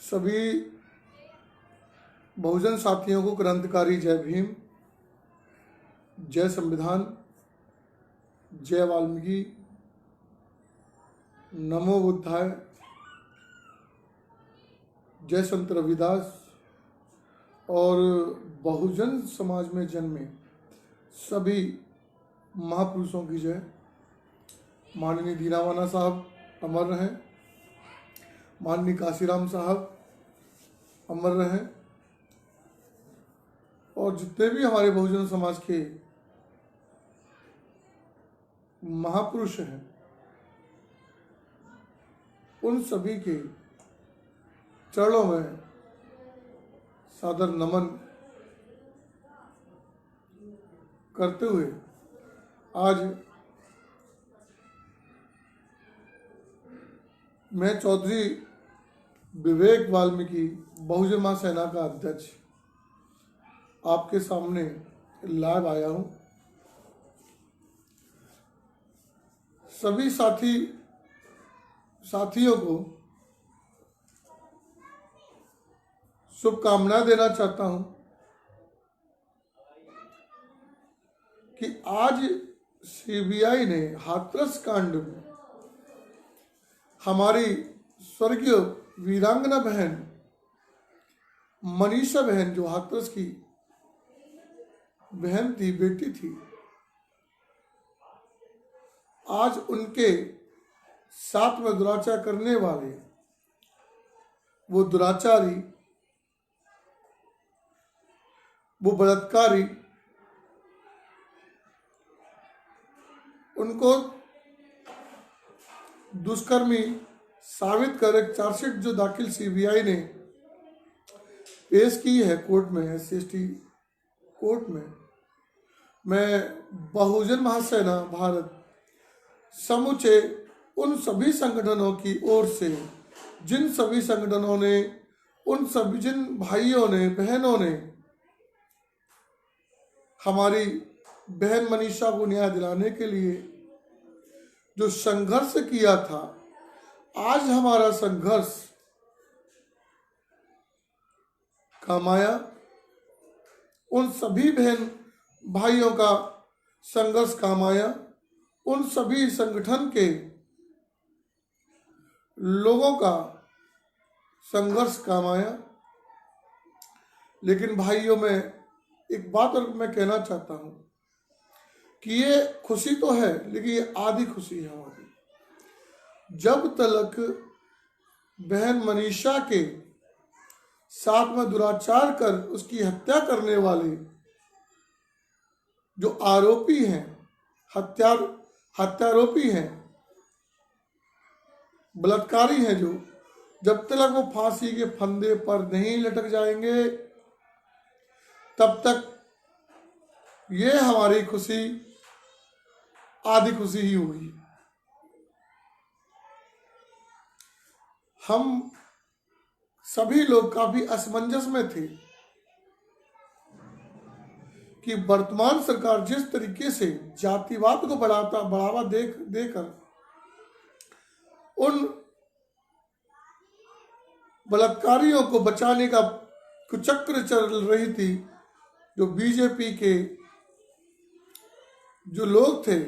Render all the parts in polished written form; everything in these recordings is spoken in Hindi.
सभी बहुजन साथियों को क्रांतिकारी जय भीम, जय संविधान, जय वाल्मीकि, नमो बुद्धाय, जय संत रविदास और बहुजन समाज में जन्मे सभी महापुरुषों की जय। माननीय दीनावाना साहब अमर रहें, माननीय काशीराम साहब अमर रहें, और जितने भी हमारे बहुजन समाज के महापुरुष हैं उन सभी के चरणों में सादर नमन करते हुए आज मैं चौधरी विवेक वाल्मीकि बहुजन महासेना का अध्यक्ष आपके सामने लाइव आया हूं। सभी साथियों को शुभकामनाएं देना चाहता हूं कि आज सीबीआई ने हाथरस कांड में हमारी स्वर्गीय वीरांगना बहन मनीषा बहन, जो हाथरस की बहन थी, बेटी थी, आज उनके साथ में दुराचार करने वाले वो दुराचारी, वो बलात्कारी, उनको दुष्कर्मी साबित कर एक चार्जशीट जो दाखिल सीबीआई ने पेश की है कोर्ट में, SC/ST कोर्ट में, मैं बहुजन महासेना भारत समूचे उन सभी संगठनों की ओर से, जिन सभी संगठनों ने, उन सभी जिन भाइयों ने, बहनों ने हमारी बहन मनीषा को न्याय दिलाने के लिए जो संघर्ष किया था, आज हमारा संघर्ष काम आया। उन सभी बहन भाइयों का संघर्ष काम आया, उन सभी संगठन के लोगों का संघर्ष काम आया। लेकिन भाइयों, में एक बात और मैं कहना चाहता हूं कि ये खुशी तो है, लेकिन ये आधी खुशी है हमारी। जब तक बहन मनीषा के साथ में दुराचार कर उसकी हत्या करने वाले जो आरोपी हैं, हत्यारोपी हैं, बलात्कारी हैं, जो जब तक वो फांसी के फंदे पर नहीं लटक जाएंगे तब तक ये हमारी खुशी आधी खुशी ही होगी। हम सभी लोग काफी असमंजस में थे कि वर्तमान सरकार जिस तरीके से जातिवाद को बढ़ावा देकर उन बलात्कारियों को बचाने का कुचक्र चल रही थी, जो बीजेपी के जो लोग थे,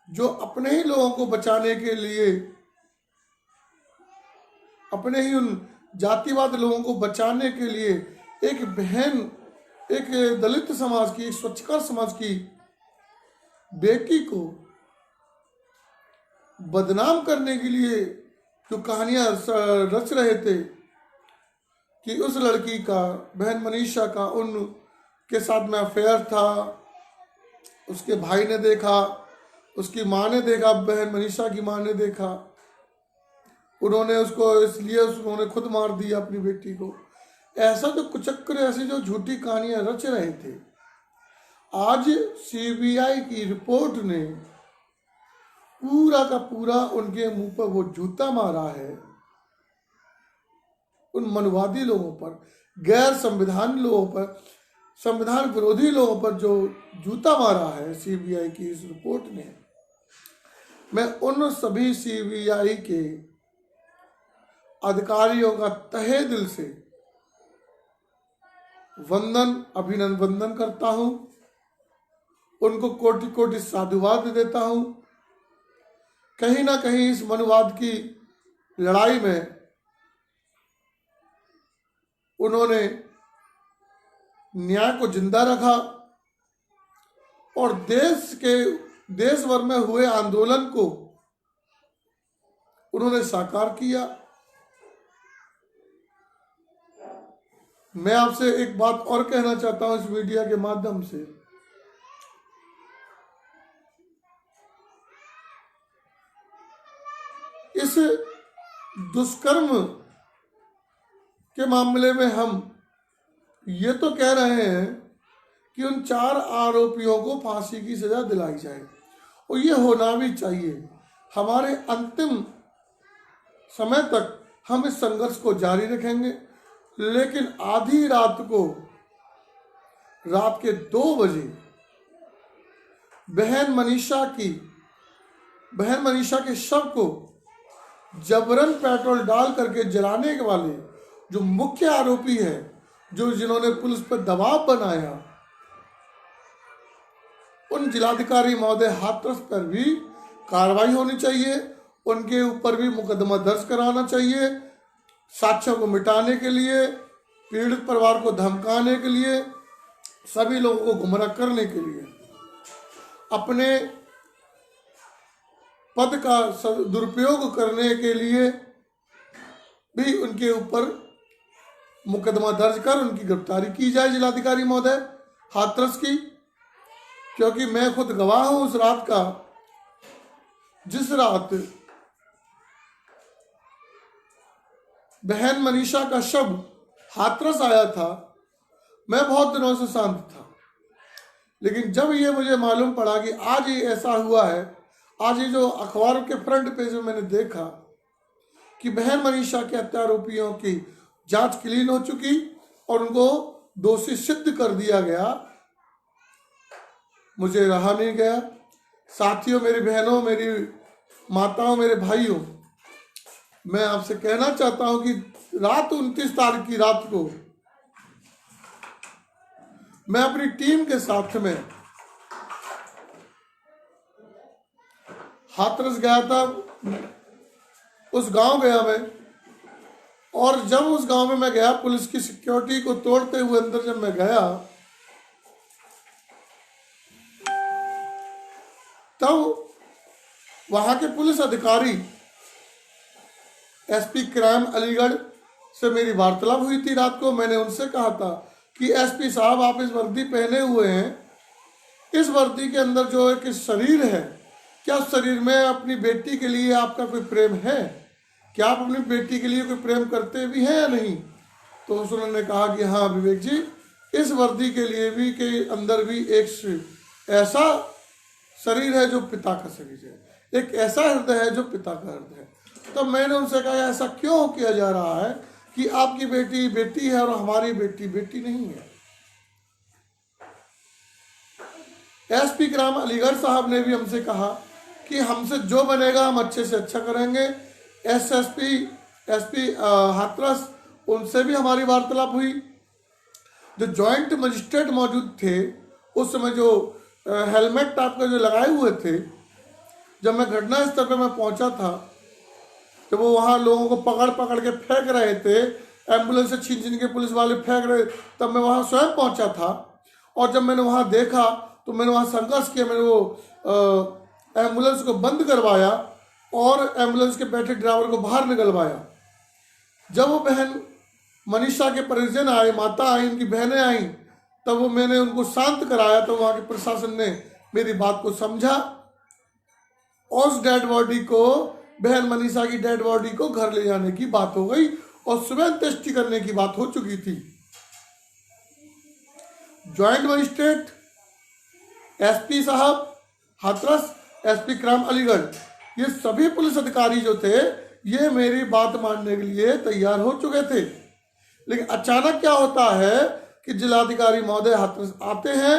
जो अपने ही लोगों को बचाने के लिए, अपने ही उन जातिवाद लोगों को बचाने के लिए एक बहन, एक दलित समाज की, एक स्वच्छकर समाज की बेटी को बदनाम करने के लिए जो कहानियां रच रहे थे कि उस लड़की का, बहन मनीषा का उनके साथ में अफेयर था, उसके भाई ने देखा, उसकी माँ ने देखा, बहन मनीषा की माँ ने देखा, उन्होंने उसको इसलिए उन्होंने खुद मार दिया अपनी बेटी को। ऐसा जो कुचक्र, ऐसी जो झूठी कहानियां रच रहे थे, आज सीबीआई की रिपोर्ट ने पूरा का पूरा उनके मुंह पर वो जूता मारा है। उन मनवादी लोगों पर, गैर संविधान लोगों पर, संविधान विरोधी लोगों पर जो जूता मारा है सीबीआई की इस रिपोर्ट ने, मैं उन सभी सीबीआई के अधिकारियों का तहे दिल से अभिनंदन करता हूं, उनको कोटि कोटि साधुवाद देता हूं। कहीं ना कहीं इस मनुवाद की लड़ाई में उन्होंने न्याय को जिंदा रखा और देश भर में हुए आंदोलन को उन्होंने साकार किया। मैं आपसे एक बात और कहना चाहता हूं इस मीडिया के माध्यम से। इस दुष्कर्म के मामले में हम ये तो कह रहे हैं कि उन 4 आरोपियों को फांसी की सजा दिलाई जाए और ये होना भी चाहिए। हमारे अंतिम समय तक हम इस संघर्ष को जारी रखेंगे, लेकिन आधी रात को, रात के 2 बजे बहन मनीषा के शव को जबरन पेट्रोल डाल करके जलाने के वाले जो मुख्य आरोपी है, जिन्होंने पुलिस पर दबाव बनाया, उन जिलाधिकारी महोदय हाथरस पर भी कार्रवाई होनी चाहिए। उनके ऊपर भी मुकदमा दर्ज कराना चाहिए, साक्ष्यों को मिटाने के लिए, पीड़ित परिवार को धमकाने के लिए, सभी लोगों को गुमराह करने के लिए, अपने पद का दुरुपयोग करने के लिए भी उनके ऊपर मुकदमा दर्ज कर उनकी गिरफ्तारी की जाए, जिलाधिकारी महोदय हाथरस की। क्योंकि मैं खुद गवाह हूं उस रात का, जिस रात बहन मनीषा का शव हाथरस आया था। मैं बहुत दिनों से शांत था, लेकिन जब ये मुझे मालूम पड़ा कि आज ये ऐसा हुआ है, आज ये जो अखबार के फ्रंट पेज में मैंने देखा कि बहन मनीषा के हत्या आरोपियों की जांच क्लीन हो चुकी और उनको दोषी सिद्ध कर दिया गया, मुझे रहा नहीं गया। साथियों, मेरी बहनों, मेरी माताओं, मेरे भाइयों, मैं आपसे कहना चाहता हूं कि रात 29 तारीख की रात को मैं अपनी टीम के साथ में हाथरस गया था। उस गांव गया मैं, और जब उस गांव में मैं गया, पुलिस की सिक्योरिटी को तोड़ते हुए अंदर जब मैं गया, तब वहां के पुलिस अधिकारी एसपी क्राइम अलीगढ़ से मेरी वार्तालाप हुई थी रात को। मैंने उनसे कहा था कि एसपी साहब, आप इस वर्दी पहने हुए हैं, इस वर्दी के अंदर जो एक शरीर है, क्या उस शरीर में अपनी बेटी के लिए आपका कोई प्रेम है? क्या आप अपनी बेटी के लिए कोई प्रेम करते भी हैं या नहीं? तो उन्होंने कहा कि हाँ विवेक जी, इस वर्दी के लिए भी के अंदर भी एक ऐसा शरीर है जो पिता का शरीर है, एक ऐसा हृदय है जो पिता का हृदय है। तो मैंने उनसे कहा, ऐसा क्यों किया जा रहा है कि आपकी बेटी बेटी है और हमारी बेटी बेटी नहीं है? एसपी क्राइम अलीगढ़ साहब ने भी हमसे कहा कि हमसे जो बनेगा हम अच्छे से अच्छा करेंगे। एसपी हाथरस, उनसे भी हमारी वार्तालाप हुई। जो जॉइंट मजिस्ट्रेट मौजूद थे उस समय, जो हेलमेट टाइप का जो लगाए हुए थे, जब मैं घटना स्थल पर मैं पहुंचा था, जब वो वहाँ लोगों को पकड़ पकड़ के फेंक रहे थे, एम्बुलेंस से छीन छीन के पुलिस वाले फेंक रहे, तब मैं वहाँ स्वयं पहुंचा था। और जब मैंने वहाँ देखा तो मैंने वहाँ संघर्ष किया, मैंने वो एम्बुलेंस को बंद करवाया और एम्बुलेंस के बैठे ड्राइवर को बाहर निकलवाया। जब वो बहन मनीषा के परिजन आए, माता आई, उनकी बहनें आई, तब वो मैंने उनको शांत कराया। तो वहाँ के प्रशासन ने मेरी बात को समझा और उस डेड बॉडी को, बहन मनीषा की डेड बॉडी को घर ले जाने की बात हो गई और सुबह अंत्येष्टि करने की बात हो चुकी थी। ज्वाइंट मजिस्ट्रेट, एसपी साहब हाथरस, एसपी क्राइम अलीगढ़, ये सभी पुलिस अधिकारी जो थे, ये मेरी बात मानने के लिए तैयार हो चुके थे। लेकिन अचानक क्या होता है कि जिलाधिकारी महोदय हाथरस आते हैं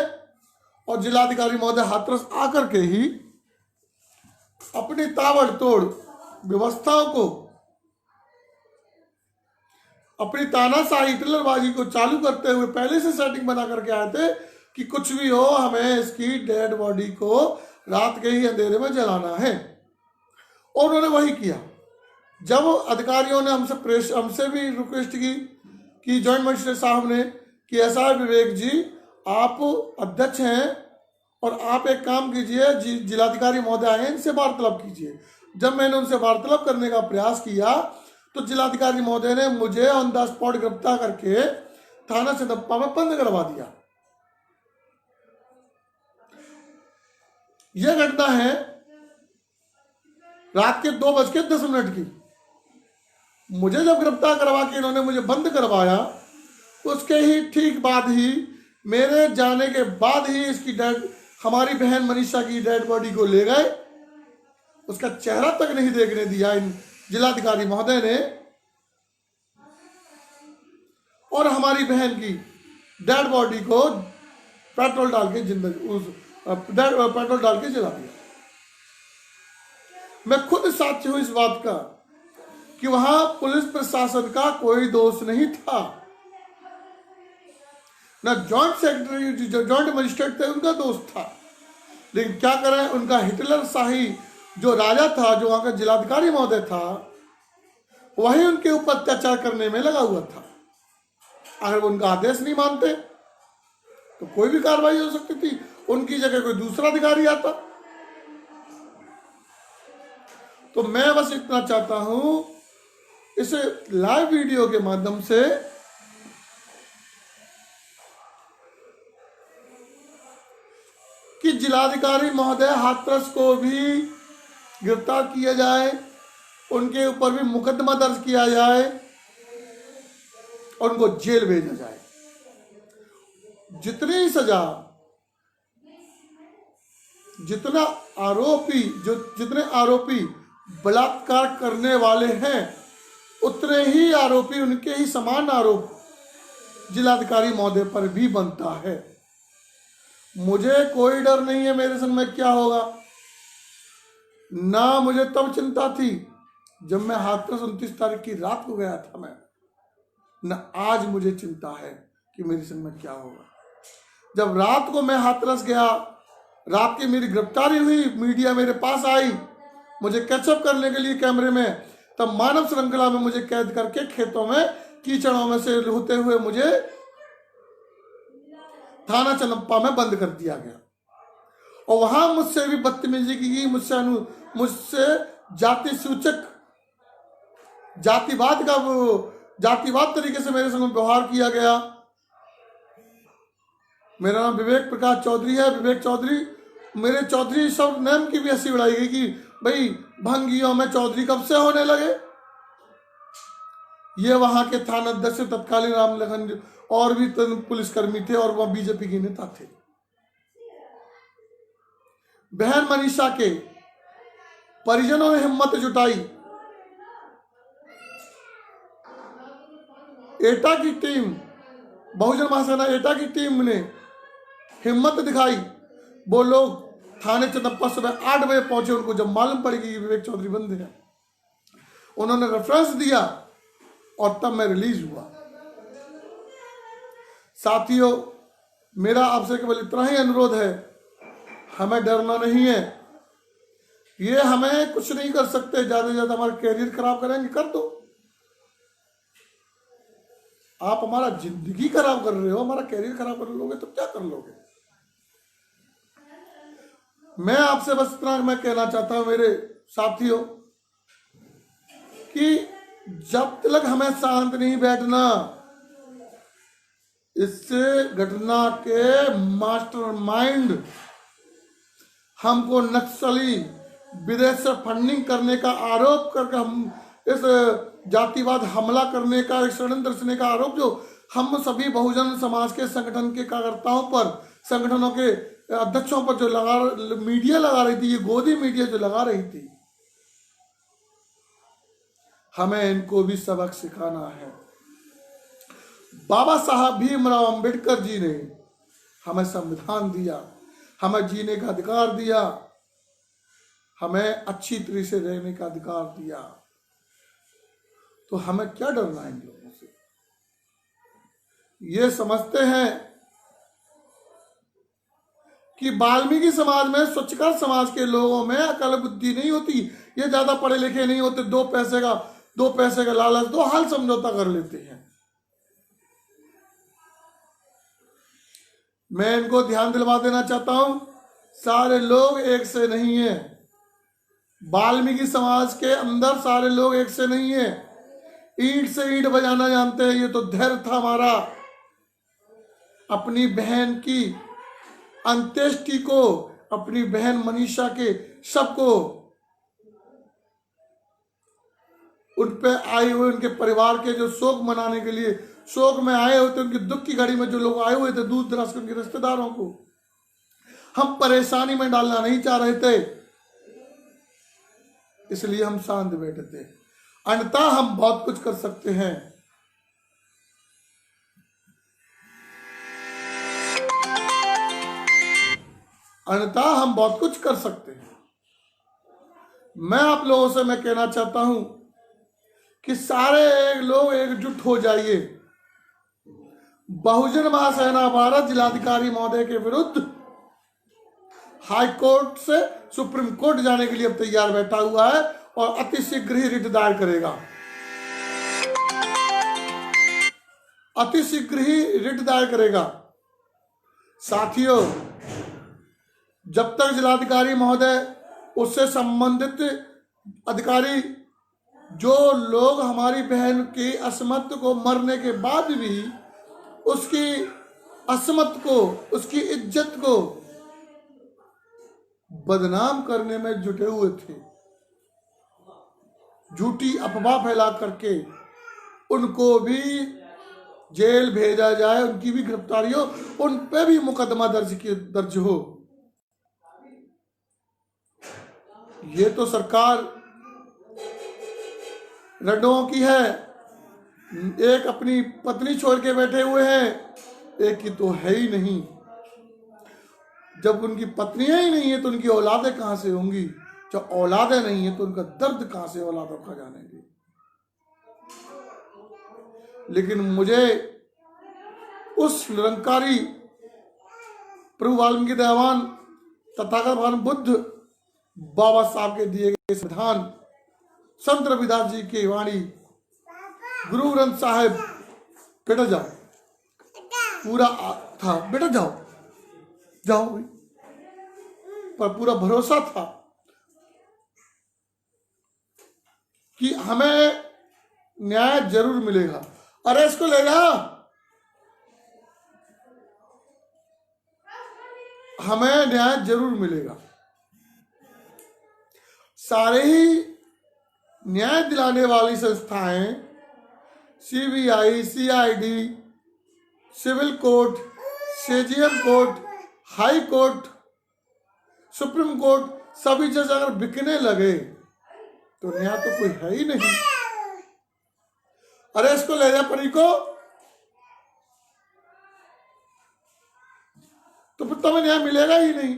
और जिलाधिकारी महोदय हाथरस आकर के ही अपनी ताबड़तोड़ व्यवस्थाओं को अपनी तानाशाही हिटलरबाजी को चालू करते हुए पहले से सेटिंग बना करके आए थे कि कुछ भी हो, हमें इसकी डेड बॉडी को रात के ही अंधेरे में जलाना है। और उन्होंने वही किया। जब अधिकारियों ने हमसे भी रिक्वेस्ट की कि जॉइंट मजिस्ट्रेट साहब ने कि ऐसा है विवेक जी, आप अध्यक्ष हैं और आप एक काम कीजिए, जिलाधिकारी महोदय आए, इनसे वार्तालाप कीजिए। जब मैंने उनसे वार्तालाप करने का प्रयास किया तो जिलाधिकारी महोदय ने मुझे ऑन द स्पॉट गिरफ्तार करके थाना चंदप्पा में बंद करवा दिया। यह घटना है रात के 2:10 की। मुझे जब गिरफ्तार करवा के इन्होंने मुझे बंद करवाया, उसके ही ठीक बाद ही, मेरे जाने के बाद ही इसकी हमारी बहन मनीषा की डेड बॉडी को ले गए। उसका चेहरा तक नहीं देखने दिया इन जिलाधिकारी महोदय ने, और हमारी बहन की डेड बॉडी को पेट्रोल डाल के पेट्रोल डाल के जला दिया। मैं खुद साक्षी हूं इस बात का कि वहां पुलिस प्रशासन का कोई दोष नहीं था, ना जॉइंट सेक्रेटरी जो जॉइंट मजिस्ट्रेट थे उनका दोष था। लेकिन क्या करें, उनका हिटलर शाही जो राजा था, जो वहां का जिलाधिकारी महोदय था, वही उनके ऊपर अत्याचार करने में लगा हुआ था। अगर वो उनका आदेश नहीं मानते तो कोई भी कार्रवाई हो सकती थी, उनकी जगह कोई दूसरा अधिकारी आता। तो मैं बस इतना चाहता हूं इस लाइव वीडियो के माध्यम से कि जिलाधिकारी महोदय हाथरस को भी गिरफ्तार किया जाए, उनके ऊपर भी मुकदमा दर्ज किया जाए और उनको जेल भेजा जाए। जितनी सजा, जितने आरोपी बलात्कार करने वाले हैं, उतने ही आरोपी, उनके ही समान आरोप जिलाधिकारी महोदय पर भी बनता है। मुझे कोई डर नहीं है मेरे संग में क्या होगा। ना मुझे तब चिंता थी जब मैं हाथरस 29 तारीख की रात को गया था मैं, न आज मुझे चिंता है कि मेरे संग में क्या होगा। जब रात को मैं हाथरस गया, रात की मेरी गिरफ्तारी हुई, मीडिया मेरे पास आई मुझे कैचअप करने के लिए कैमरे में, तब मानव श्रृंखला में मुझे कैद करके खेतों में कीचड़ों में से होते हुए मुझे थाना चंदप्पा में बंद कर दिया गया। और वहां मुझसे भी बदतमीजी की गई, मुझसे जाति सूचक, जातिवाद तरीके से मेरे संग व्यवहार किया गया। मेरा नाम विवेक प्रकाश चौधरी है, विवेक चौधरी। मेरे चौधरी सब नाम की भी हंसी उड़ाई गई कि भाई भंगियों में चौधरी कब से होने लगे। ये वहां के थाना अध्यक्ष तत्कालीन राम लखन और भी पुलिसकर्मी थे और वह बीजेपी के नेता थे। बहन मनीषा के परिजनों ने हिम्मत जुटाई, एटा की टीम, बहुजन महासेना एटा की टीम ने हिम्मत दिखाई। वो लोग थाने चंदप्पा सुबह 8 बजे पहुंचे। उनको जब मालूम पड़ी कि विवेक चौधरी बंद है, उन्होंने रेफरेंस दिया और तब मैं रिलीज हुआ। साथियों, मेरा आपसे केवल इतना ही अनुरोध है, हमें डरना नहीं है। ये हमें कुछ नहीं कर सकते, ज्यादा से ज्यादा हमारा कैरियर खराब करेंगे, कर दो। आप हमारा जिंदगी खराब कर रहे हो, हमारा कैरियर खराब कर लोगे तो क्या कर लोगे। मैं आपसे बस इतना मैं कहना चाहता हूं मेरे साथियों कि जब तक हमें शांत नहीं बैठना, इससे घटना के मास्टरमाइंड, हमको नक्सली विदेश से फंडिंग करने का आरोप करके हम इस जातिवाद हमला करने का, षड्यंत्र रचने का आरोप जो हम सभी बहुजन समाज के संगठन के कार्यकर्ताओं पर, संगठनों के अध्यक्षों पर जो मीडिया लगा रही थी, ये गोदी मीडिया जो लगा रही थी, हमें इनको भी सबक सिखाना है। बाबा साहब भीमराव अंबेडकर जी ने हमें संविधान दिया, हमें जीने का अधिकार दिया, हमें अच्छी तरह से रहने का अधिकार दिया, तो हमें क्या डरना है इन लोगों से। ये समझते हैं कि वाल्मीकि समाज में, स्वच्छकर समाज के लोगों में अकल बुद्धि नहीं होती, ये ज्यादा पढ़े लिखे नहीं होते, दो पैसे का लालच, दो हाल समझौता कर लेते हैं। मैं इनको ध्यान दिलवा देना चाहता हूं, सारे लोग एक से नहीं है। वाल्मीकि समाज के अंदर सारे लोग एक से नहीं है। ईंट से ईंट बजाना जानते हैं, ये तो धैर्य था हमारा। अपनी बहन की अंत्येष्टि को, अपनी बहन मनीषा के शव को, उन पे आए हुए उनके परिवार के जो शोक मनाने के लिए शोक में आए होते, उनकी दुख की घड़ी में जो लोग आए हुए थे दूर दराज के उनके रिश्तेदारों को हम परेशानी में डालना नहीं चाह रहे थे, इसलिए हम शांत बैठे थे। अन्यथा हम बहुत कुछ कर सकते हैं। अन्यथा हम बहुत कुछ कर सकते हैं। मैं आप लोगों से मैं कहना चाहता हूं कि सारे लोग एकजुट हो जाइए। बहुजन महासेना भारत जिलाधिकारी महोदय के विरुद्ध हाई कोर्ट से सुप्रीम कोर्ट जाने के लिए अब तैयार बैठा हुआ है और अतिशीघ्र ही रिट दायर करेगा। अतिशीघ्र ही रिट दायर करेगा। साथियों, जब तक जिलाधिकारी महोदय, उससे संबंधित अधिकारी, जो लोग हमारी बहन की असमत को मरने के बाद भी उसकी असमत को, उसकी इज्जत को बदनाम करने में जुटे हुए थे, झूठी अफवाह फैला करके उनको भी जेल भेजा जाए, उनकी भी गिरफ्तारी हो, उन पे भी मुकदमा दर्ज हो। ये तो सरकार रड्डों की है। एक अपनी पत्नी छोड़ के बैठे हुए हैं, एक की तो है ही नहीं। जब उनकी पत्नियां ही नहीं है तो उनकी औलादें कहां से होंगी? जब औलादें नहीं है तो उनका दर्द कहां से औलादों का जानेंगे? लेकिन मुझे उस निरंकारी प्रभु वाल्मीकि दयावान तथागत भगवान बुद्ध बाबा साहब के दिए गए संविधान, संत रविदास जी की वाणी, गुरु ग्रंथ साहिब, बेटा जाओ, पूरा था, बेटा जाओ जाओ भाई, पर पूरा भरोसा था कि हमें न्याय जरूर मिलेगा। अरे इसको ले जा, हमें न्याय जरूर मिलेगा। सारे ही न्याय दिलाने वाली संस्थाएं, CBI, CID, civil court, CJM court, high court, supreme court, सभी जज अगर बिकने लगे तो न्याय तो कोई है ही नहीं। अरे इसको ले जा परी को, तो फिर तुम्हें न्याय मिलेगा ही नहीं।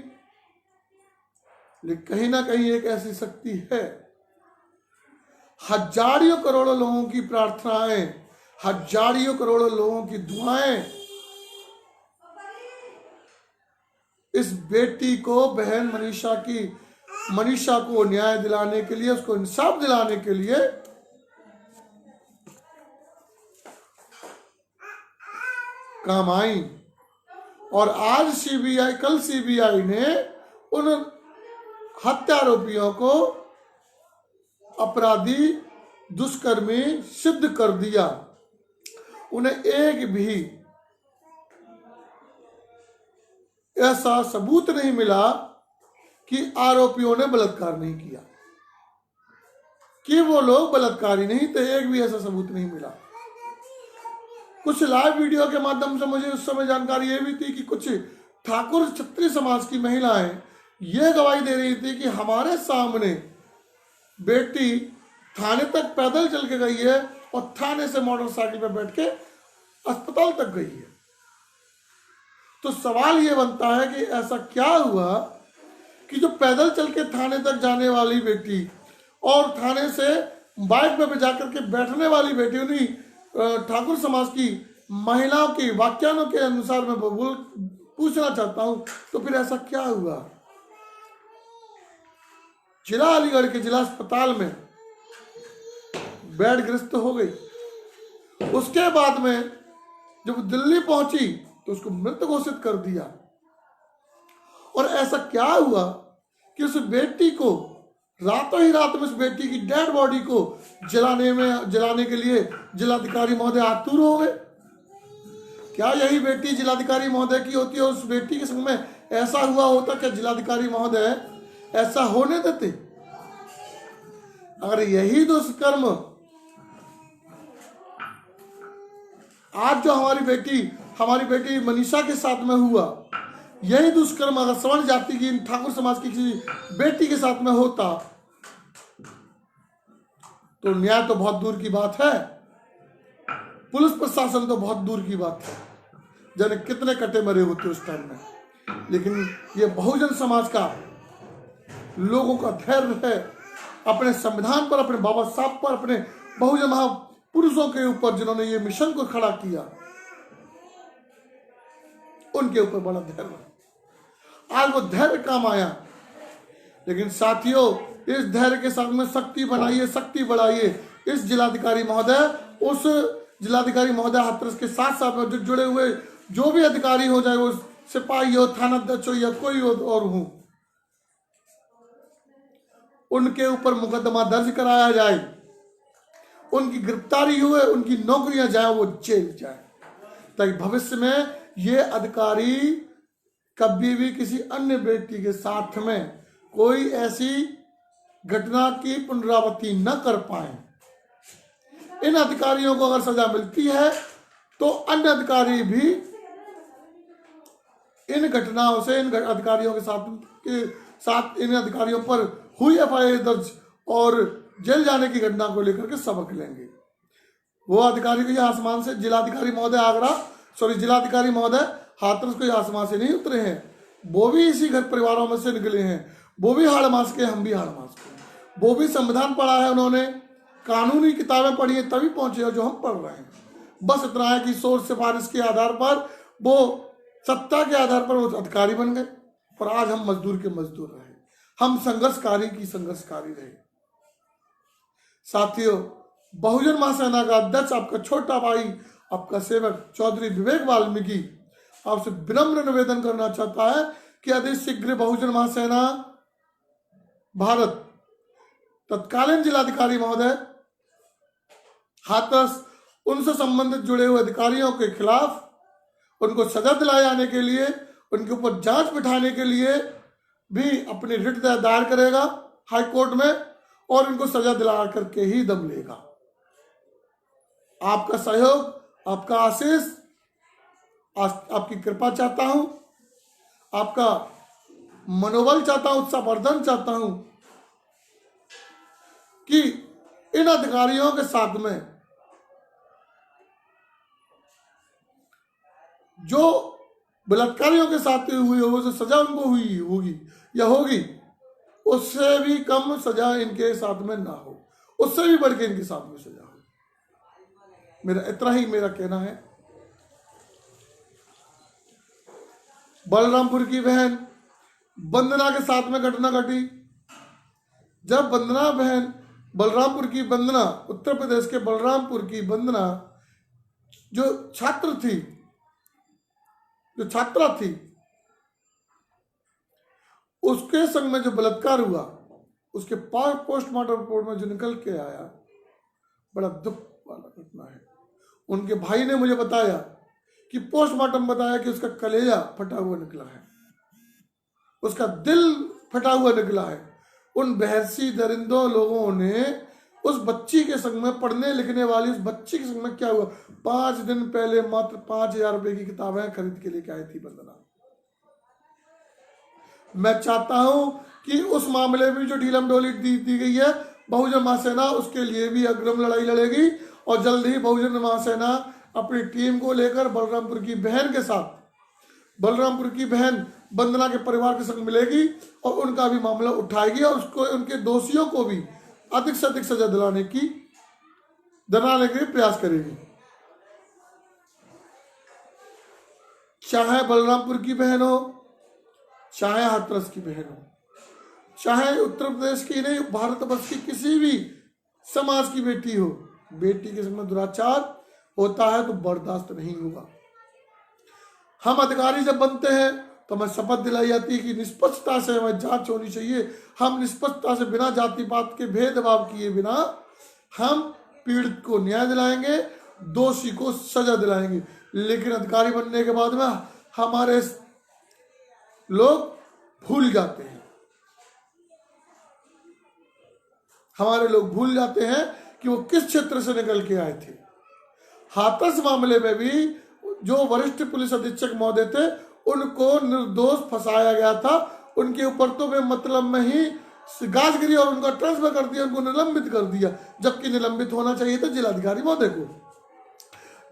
लेकिन कहीं ना कहीं एक ऐसी शक्ति है, हजारियों करोड़ों लोगों की प्रार्थनाएं, हजारियों करोड़ों लोगों की दुआएं इस बेटी को, बहन मनीषा को न्याय दिलाने के लिए, उसको इंसाफ दिलाने के लिए काम आई। और आज सीबीआई, कल सीबीआई ने उन हत्यारोपियों को अपराधी, दुष्कर्मी सिद्ध कर दिया। उन्हें एक भी ऐसा सबूत नहीं मिला कि आरोपियों ने बलात्कार नहीं किया, कि वो लोग बलात्कारी नहीं थे। एक भी ऐसा सबूत नहीं मिला। कुछ लाइव वीडियो के माध्यम से मुझे उस समय जानकारी ये भी थी कि कुछ ठाकुर क्षत्रिय समाज की महिलाएं ये गवाही दे रही थी कि हमारे सामने बेटी थाने तक पैदल चल के गई है और थाने से मोटरसाइकिल पर बैठ के अस्पताल तक गई है। तो सवाल ये बनता है कि ऐसा क्या हुआ कि जो पैदल चल के थाने तक जाने वाली बेटी और थाने से बाइक पे जाकर के बैठने वाली बेटी, उन्हीं ठाकुर समाज की महिलाओं की व्याख्यानों के अनुसार मैं पूछना चाहता हूं, तो फिर ऐसा क्या हुआ? जिला अलीगढ़ के जिला अस्पताल में बेड ग्रस्त हो गई। उसके बाद में जब दिल्ली पहुंची तो उसको मृत घोषित कर दिया। और ऐसा क्या हुआ कि उस बेटी को रातों ही रात में उस बेटी की डेड बॉडी को जलाने के लिए जिलाधिकारी महोदय आतुर हो गए। क्या यही बेटी जिलाधिकारी महोदय की होती है? उस बेटी के संग में ऐसा हुआ होता? क्या जिलाधिकारी महोदय ऐसा होने देते? अगर यही दुष्कर्म आज जो हमारी बेटी मनीषा के साथ में हुआ, यही दुष्कर्म अगर सवर्ण जाति की ठाकुर समाज की किसी बेटी के साथ में होता तो न्याय तो बहुत दूर की बात है, पुलिस प्रशासन तो बहुत दूर की बात है, जाने कितने कटे मरे होते उस टाइम में। लेकिन ये बहुजन समाज का लोगों का धैर्य है, अपने संविधान पर, अपने बाबा साहब पर, अपने बहुजन महापुरुषों के ऊपर जिन्होंने ये मिशन को खड़ा किया, उनके ऊपर बड़ा धैर्य है। आज वो धैर्य काम आया। लेकिन साथियों, इस धैर्य के साथ में शक्ति बनाइए, शक्ति बढ़ाइए। इस जिलाधिकारी महोदय, उस जिलाधिकारी महोदय हाथरस के साथ साथ जो जुड़े हुए जो भी अधिकारी हो, चाहे वो सिपाही हो, थानाध्यक्ष हो या कोई और हो, उनके ऊपर मुकदमा दर्ज कराया जाए, उनकी गिरफ्तारी हुए, उनकी नौकरियां जाए, वो जेल जाए, ताकि भविष्य में ये अधिकारी कभी भी किसी अन्य व्यक्ति के साथ में कोई ऐसी घटना की पुनरावृत्ति न कर पाए। इन अधिकारियों को अगर सजा मिलती है तो अन्य अधिकारी भी इन घटनाओं से, इन अधिकारियों के साथ इन अधिकारियों पर हुई एफआईआर दर्ज और जेल जाने की घटना को लेकर के सबक लेंगे। वो अधिकारी को आसमान से जिलाधिकारी महोदय हाथरस कोई आसमान से नहीं उतरे हैं, वो भी इसी घर परिवारों में से निकले हैं, वो भी हाड़ मास के, हम भी हाड़ मास के, वो भी संविधान पढ़ा है, उन्होंने कानूनी किताबें पढ़ी है, तभी पहुंचे हो जो हम पढ़ रहे हैं। बस इतना है कि सोच सिफारिश के आधार पर, वो सत्ता के आधार पर वो अधिकारी बन गए, और आज हम मजदूर के मजदूर रहे, हम संघर्षकारी की संघर्षकारी रहे। साथियों, बहुजन महासेना का अध्यक्ष, आपका छोटा भाई, आपका सेवक चौधरी विवेक वाल्मीकि आपसे विनम्र निवेदन करना चाहता है कि अति शीघ्र बहुजन महासेना भारत तत्कालीन जिलाधिकारी महोदय हाथरस, उनसे संबंधित जुड़े हुए अधिकारियों के खिलाफ उनको सजा दिलाए जाने के लिए, उनके ऊपर जांच बिठाने के लिए भी अपनी रिट दायर करेगा हाई कोर्ट में, और इनको सजा दिला करके ही दम लेगा। आपका सहयोग, आपका आशीष, आपकी कृपा चाहता हूं, आपका मनोबल चाहता हूं, उत्साहवर्धन चाहता हूं कि इन अधिकारियों के साथ में जो बलात्कारियों के साथ हुई हो, जो सजा उनको हुई होगी या होगी, उससे भी कम सजा इनके साथ में ना हो, उससे भी बढ़ के इनके साथ में सजा हो। मेरा इतना ही मेरा कहना है। बलरामपुर की बहन वंदना के साथ में घटना घटी। जब वंदना बहन, बलरामपुर की वंदना, उत्तर प्रदेश के बलरामपुर की वंदना, जो छात्रा थी, उसके संग में जो बलात्कार हुआ, उसके पोस्टमार्टम रिपोर्ट में जो निकल के आया, बड़ा दुख वाला घटना है। उनके भाई ने मुझे बताया कि पोस्टमार्टम बताया कि उसका कलेजा फटा हुआ निकला है, उसका दिल फटा हुआ निकला है। उन बहसी दरिंदों लोगों ने उस बच्ची के संग में, पढ़ने लिखने वाली उस बच्ची के संग में क्या हुआ, 5 दिन पहले मात्र 5,000 रुपए की किताबें खरीद के लेके आई थी वंदना। मैं चाहता हूं कि उस मामले में जो ढीलम डोली दी गई है, बहुजन महासेना उसके लिए भी अग्रिम लड़ाई लड़ेगी, और जल्द ही बहुजन महासेना अपनी टीम को लेकर बलरामपुर की बहन के साथ, बलरामपुर की बहन वंदना के परिवार के संग मिलेगी और उनका भी मामला उठाएगी, और उसको, उनके दोषियों को भी अधिक से अधिक सजा दिलाने के लिए प्रयास करेगी। चाहे बलरामपुर की बहन हो, चाहे हाथरस की बहन हो, चाहे उत्तर प्रदेश की नहीं, भारतवर्ष की किसी भी समाज की बेटी हो, बेटी के साथ दुराचार होता है तो बर्दाश्त नहीं होगा। हम अधिकारी जब बनते हैं तो हमें शपथ दिलाई जाती है कि निष्पक्षता से हमें जांच होनी चाहिए। हम निष्पक्षता से बिना जाति पात के भेदभाव किए बिना हम पीड़ित को न्याय दिलाएंगे, दोषी को सजा दिलाएंगे। लेकिन अधिकारी बनने के बाद में हमारे लोग भूल जाते हैं, हमारे लोग भूल जाते हैं कि वो किस क्षेत्र से निकल के आए थे। हाथरस मामले में भी जो वरिष्ठ पुलिस अधीक्षक महोदय थे उनको निर्दोष फंसाया गया था। उनके ऊपर तो वे मतलब में ही गाज गिरी और उनका ट्रांसफर कर दिया, उनको निलंबित कर दिया। जबकि निलंबित होना चाहिए था जिलाधिकारी महोदय को,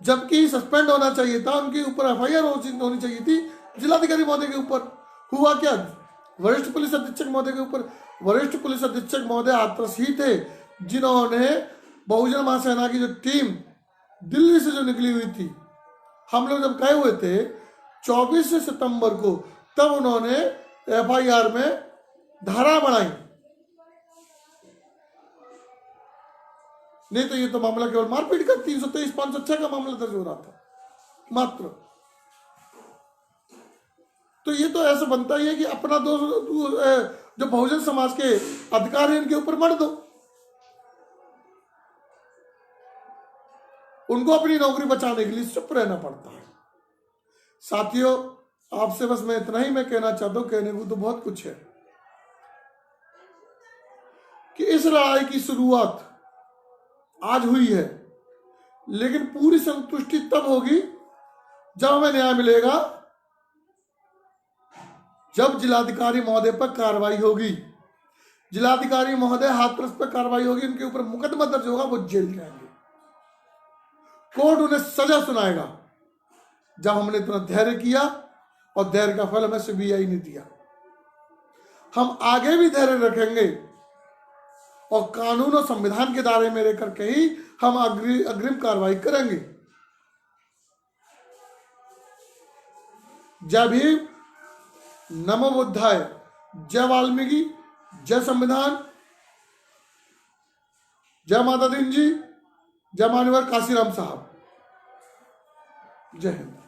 जबकि सस्पेंड होना चाहिए था, उनके ऊपर एफआईआर होनी चाहिए थी जिलाधिकारी महोदय के ऊपर। हुआ क्या? वरिष्ठ पुलिस अधीक्षक महोदय के ऊपर। वरिष्ठ पुलिस अधीक्षक महोदय हाथरस ही थे जिन्होंने बहुजन महासेना की जो टीम दिल्ली से जो निकली हुई थी, हम लोग जब गए हुए थे 24 सितंबर को, तब उन्होंने एफआईआर में धारा बढ़ाई। नहीं तो ये तो मामला केवल मारपीट का 323-506 का मामला दर्ज हो रहा था मात्र। तो ये तो ऐसा बनता ही है कि अपना जो बहुजन समाज के अधिकारी इनके ऊपर मर दो, उनको अपनी नौकरी बचाने के लिए चुप रहना पड़ता है। साथियों, आपसे बस मैं इतना ही मैं कहना चाहता हूं, कहने को तो बहुत कुछ है, कि इस लड़ाई की शुरुआत आज हुई है, लेकिन पूरी संतुष्टि तब होगी जब हमें न्याय मिलेगा, जब जिलाधिकारी महोदय पर कार्रवाई होगी। जिलाधिकारी महोदय हाथरस पर कार्रवाई होगी, उनके ऊपर मुकदमा दर्ज होगा, वो जेल जाएंगे, कोर्ट उन्हें सजा सुनाएगा। जब हमने इतना धैर्य किया और धैर्य का फल हमें सीबीआई ने दिया, हम आगे भी धैर्य रखेंगे और कानून और संविधान के दायरे में रहकर के ही हम अग्रिम कार्रवाई करेंगे। जय भीम, नमो बुद्धाय, जय वाल्मीकि, जय संविधान, जय माता दीन जी, जय मान्यवर काशीराम साहब, जय हिंद।